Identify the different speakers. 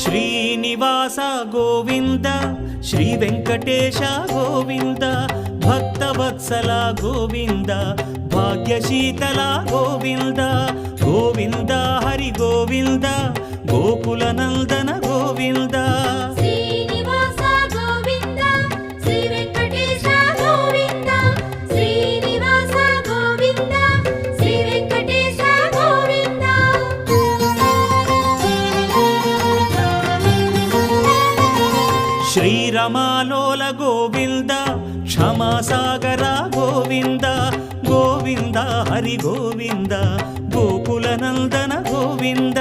Speaker 1: Srinivasa Govinda Shri Venkatesha Govinda Bhaktavatsala Govinda భాగ్యశీతల Govinda Govinda Hari Govinda Gokula Nandana Govinda
Speaker 2: Srinivasa Govinda Shri Venkatesha Govinda Srinivasa Govinda Shri Venkatesha Govinda
Speaker 1: శ్రీరమాలోల Govinda క్షమాసాగర Govinda Govinda Hari Govinda Gokula Nandana Govinda